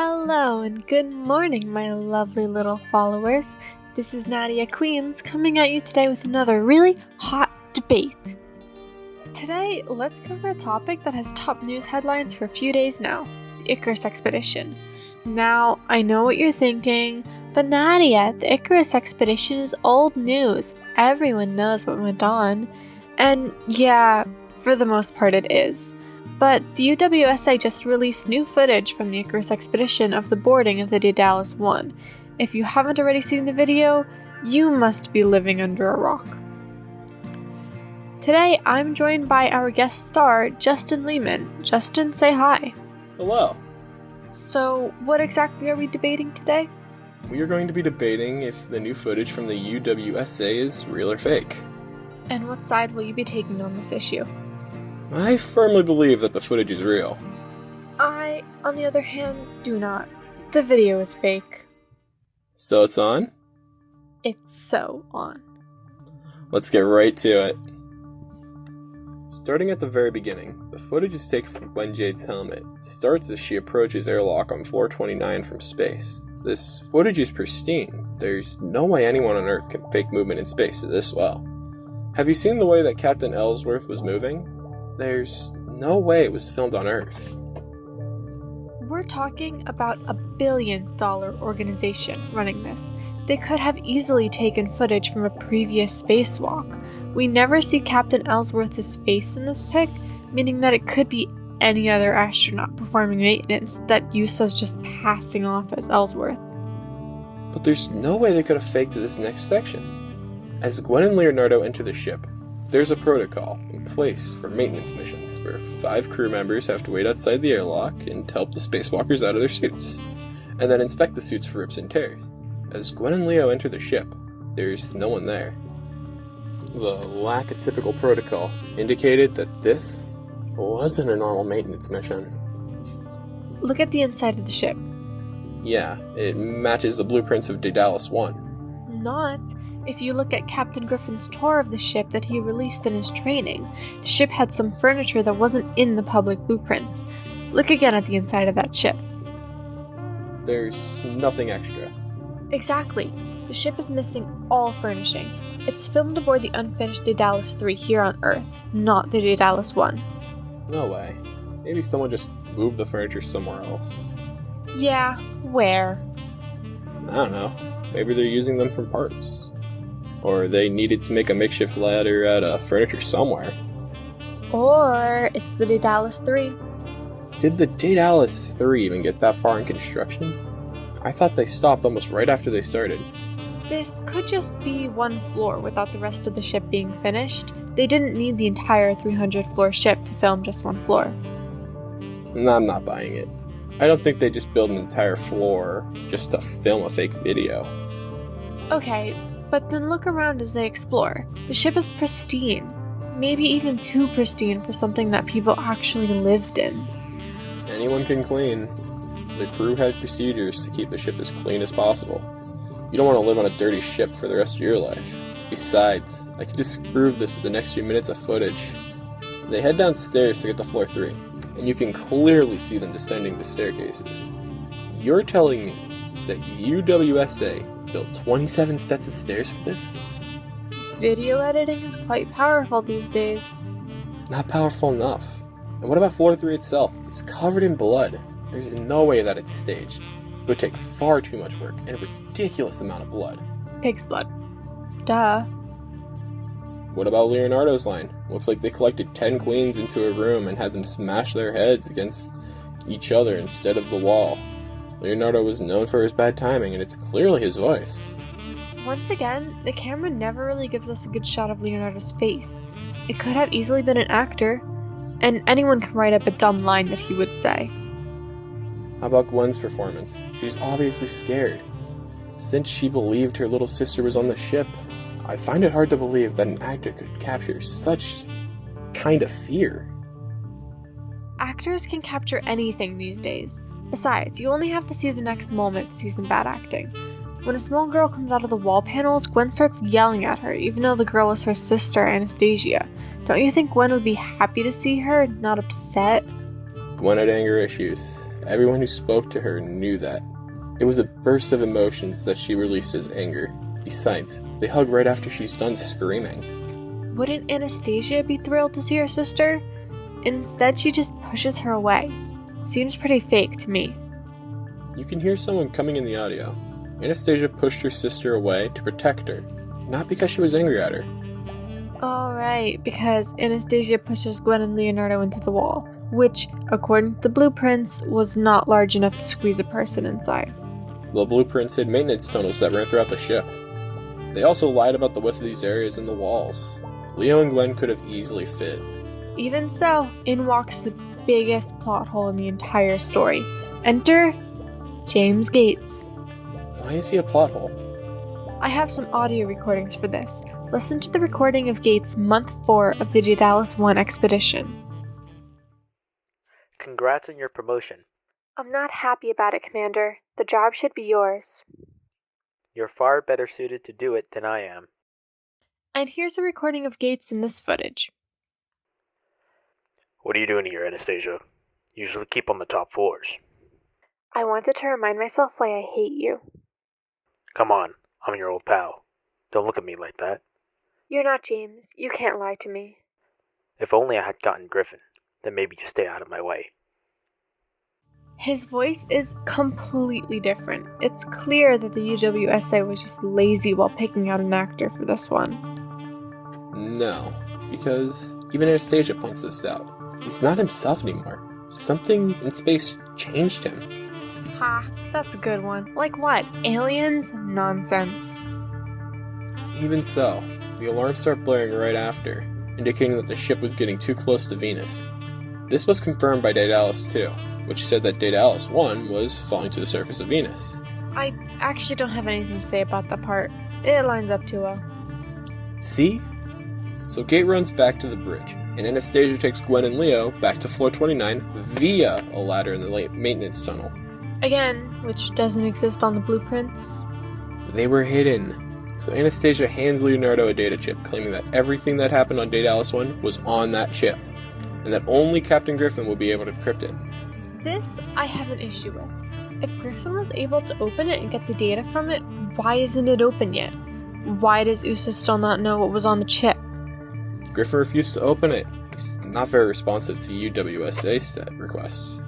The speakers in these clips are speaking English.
Hello and good morning, my lovely little followers. This is Nadia Queens coming at you today with another really hot debate. Today, let's cover a topic that has top news headlines for a few days now, the Icarus Expedition. Now, I know what you're thinking, but Nadia, the Icarus Expedition is old news. Everyone knows what went on. And yeah, for the most part it is. But the UWSA just released new footage from the Icarus Expedition of the boarding of the Daedalus I. If you haven't already seen the video, you must be living under a rock. Today, I'm joined by our guest star, Justin Leeman. Justin, say hi. Hello. So, what exactly are we debating today? We are going to be debating if the new footage from the UWSA is real or fake. And what side will you be taking on this issue? I firmly believe that the footage is real. I, on the other hand, do not. The video is fake. So it's on? It's so on. Let's get right to it. Starting at the very beginning, the footage is taken from Gwen Jade's helmet. It starts as she approaches airlock on floor 29 from space. This footage is pristine. There's no way anyone on Earth can fake movement in space this well. Have you seen the way that Captain Ellsworth was moving? There's no way it was filmed on Earth. We're talking about a $1 billion organization running this. They could have easily taken footage from a previous spacewalk. We never see Captain Ellsworth's face in this pic, meaning that it could be any other astronaut performing maintenance that Soosa's just passing off as Ellsworth. But there's no way they could have faked this next section. As Gwen and Leonardo enter the ship, there's a protocol in place for maintenance missions where 5 crew members have to wait outside the airlock and help the spacewalkers out of their suits, and then inspect the suits for rips and tears. As Gwen and Leo enter the ship, there's no one there. The lack of typical protocol indicated that this wasn't a normal maintenance mission. Look at the inside of the ship. Yeah, it matches the blueprints of Daedalus I. Not if you look at Captain Griffin's tour of the ship that he released in his training. The ship had some furniture that wasn't in the public blueprints. Look again at the inside of that ship. There's nothing extra. Exactly. The ship is missing all furnishing. It's filmed aboard the unfinished Daedalus III here on Earth, not the Daedalus I. No way. Maybe someone just moved the furniture somewhere else. Yeah, where? I don't know. Maybe they're using them for parts. Or they needed to make a makeshift ladder out of furniture somewhere. Or it's the Daedalus III. Did the Daedalus III even get that far in construction? I thought they stopped almost right after they started. This could just be one floor without the rest of the ship being finished. They didn't need the entire 300-floor ship to film just one floor. No, I'm not buying it. I don't think they just built an entire floor just to film a fake video. Okay, but then look around as they explore. The ship is pristine. Maybe even too pristine for something that people actually lived in. Anyone can clean. The crew had procedures to keep the ship as clean as possible. You don't want to live on a dirty ship for the rest of your life. Besides, I can disprove this with the next few minutes of footage. They head downstairs to get to floor 3, and you can clearly see them descending the staircases. You're telling me that UWSA built 27 sets of stairs for this? Video editing is quite powerful these days. Not powerful enough. And what about floor 3 itself? It's covered in blood. There's no way that it's staged. It would take far too much work and a ridiculous amount of blood. Pig's blood. Duh. What about Leonardo's line? Looks like they collected 10 queens into a room and had them smash their heads against each other instead of the wall. Leonardo was known for his bad timing, and it's clearly his voice. Once again, the camera never really gives us a good shot of Leonardo's face. It could have easily been an actor, and anyone can write up a dumb line that he would say. How about Gwen's performance? She's obviously scared. Since she believed her little sister was on the ship, I find it hard to believe that an actor could capture such kind of fear. Actors can capture anything these days. Besides, you only have to see the next moment to see some bad acting. When a small girl comes out of the wall panels, Gwen starts yelling at her, even though the girl is her sister, Anastasia. Don't you think Gwen would be happy to see her, not upset? Gwen had anger issues. Everyone who spoke to her knew that. It was a burst of emotions that she released as anger. Besides, they hug right after she's done screaming. Wouldn't Anastasia be thrilled to see her sister? Instead, she just pushes her away. Seems pretty fake to me. You can hear someone coming in the audio. Anastasia pushed her sister away to protect her, not because she was angry at her. Alright, because Anastasia pushes Gwen and Leonardo into the wall, which, according to the blueprints, was not large enough to squeeze a person inside. The blueprints hid maintenance tunnels that ran throughout the ship. They also lied about the width of these areas in the walls. Leo and Gwen could have easily fit. Even so, in walks the biggest plot hole in the entire story. Enter James Gates. Why is he a plot hole? I have some audio recordings for this. Listen to the recording of Gates month 4 of the Daedalus I expedition. Congrats on your promotion. I'm not happy about it, Commander. The job should be yours. You're far better suited to do it than I am. And here's a recording of Gates in this footage. What are you doing here, Anastasia? You usually keep on the top floors. I wanted to remind myself why I hate you. Come on, I'm your old pal. Don't look at me like that. You're not James. You can't lie to me. If only I had gotten Griffin, then maybe you stay out of my way. His voice is completely different. It's clear that the UWSA was just lazy while picking out an actor for this one. No, because even Anastasia points this out. He's not himself anymore. Something in space changed him. Ha, that's a good one. Like what? Aliens? Nonsense. Even so, the alarms start blaring right after, indicating that the ship was getting too close to Venus. This was confirmed by Daedalus II, which said that Daedalus I was falling to the surface of Venus. I actually don't have anything to say about that part. It lines up too well. See? So Gate runs back to the bridge, and Anastasia takes Gwen and Leo back to floor 29 via a ladder in the maintenance tunnel. Again, which doesn't exist on the blueprints. They were hidden. So Anastasia hands Leonardo a data chip, claiming that everything that happened on Daedalus I was on that chip, and that only Captain Griffin will be able to decrypt it. This I have an issue with. If Griffin was able to open it and get the data from it, why isn't it open yet? Why does Soosa still not know what was on the chip? Griffin refused to open it. He's not very responsive to UWSA requests.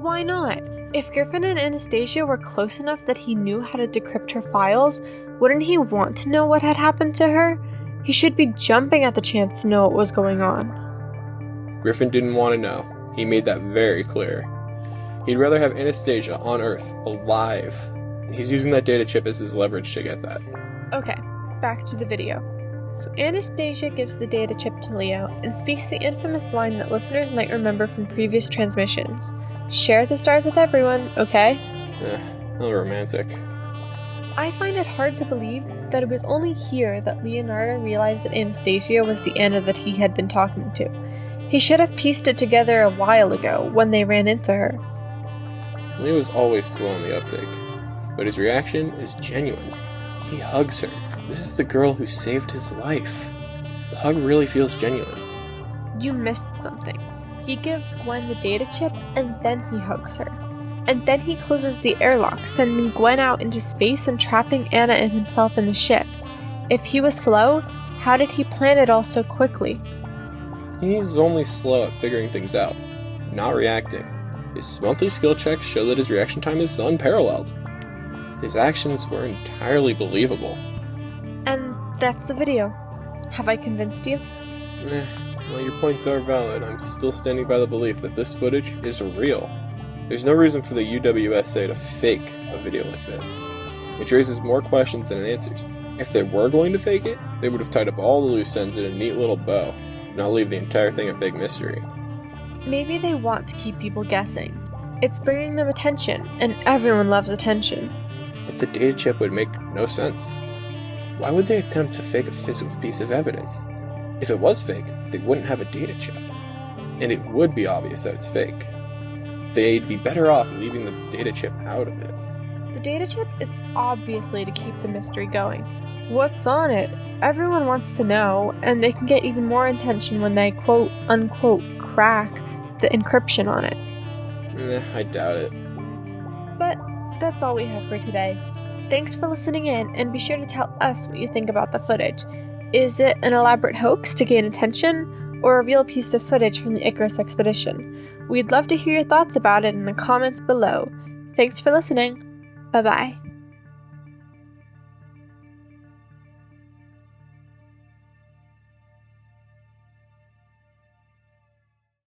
Why not? If Griffin and Anastasia were close enough that he knew how to decrypt her files, wouldn't he want to know what had happened to her? He should be jumping at the chance to know what was going on. Griffin didn't want to know. He made that very clear. He'd rather have Anastasia on Earth, alive. And he's using that data chip as his leverage to get that. Okay, back to the video. So Anastasia gives the data chip to Leo and speaks the infamous line that listeners might remember from previous transmissions. Share the stars with everyone, okay? How romantic. I find it hard to believe that it was only here that Leonardo realized that Anastasia was the Anna that he had been talking to. He should have pieced it together a while ago, when they ran into her. Leo was always slow on the uptake, but his reaction is genuine. He hugs her. This is the girl who saved his life. The hug really feels genuine. You missed something. He gives Gwen the data chip, and then he hugs her. And then he closes the airlock, sending Gwen out into space and trapping Anna and himself in the ship. If he was slow, how did he plan it all so quickly? He's only slow at figuring things out, not reacting. His monthly skill checks show that his reaction time is unparalleled. His actions were entirely believable. And that's the video. Have I convinced you? While your points are valid, I'm still standing by the belief that this footage is real. There's no reason for the UWSA to fake a video like this, which raises more questions than it answers. If they were going to fake it, they would have tied up all the loose ends in a neat little bow, not leave the entire thing a big mystery. Maybe they want to keep people guessing. It's bringing them attention, and everyone loves attention. But the data chip would make no sense. Why would they attempt to fake a physical piece of evidence? If it was fake, they wouldn't have a data chip. And it would be obvious that it's fake. They'd be better off leaving the data chip out of it. The data chip is obviously to keep the mystery going. What's on it? Everyone wants to know, and they can get even more attention when they quote-unquote crack the encryption on it. I doubt it. But that's all we have for today. Thanks for listening in, and be sure to tell us what you think about the footage. Is it an elaborate hoax to gain attention, or a real piece of footage from the Icarus Expedition? We'd love to hear your thoughts about it in the comments below. Thanks for listening. Bye-bye.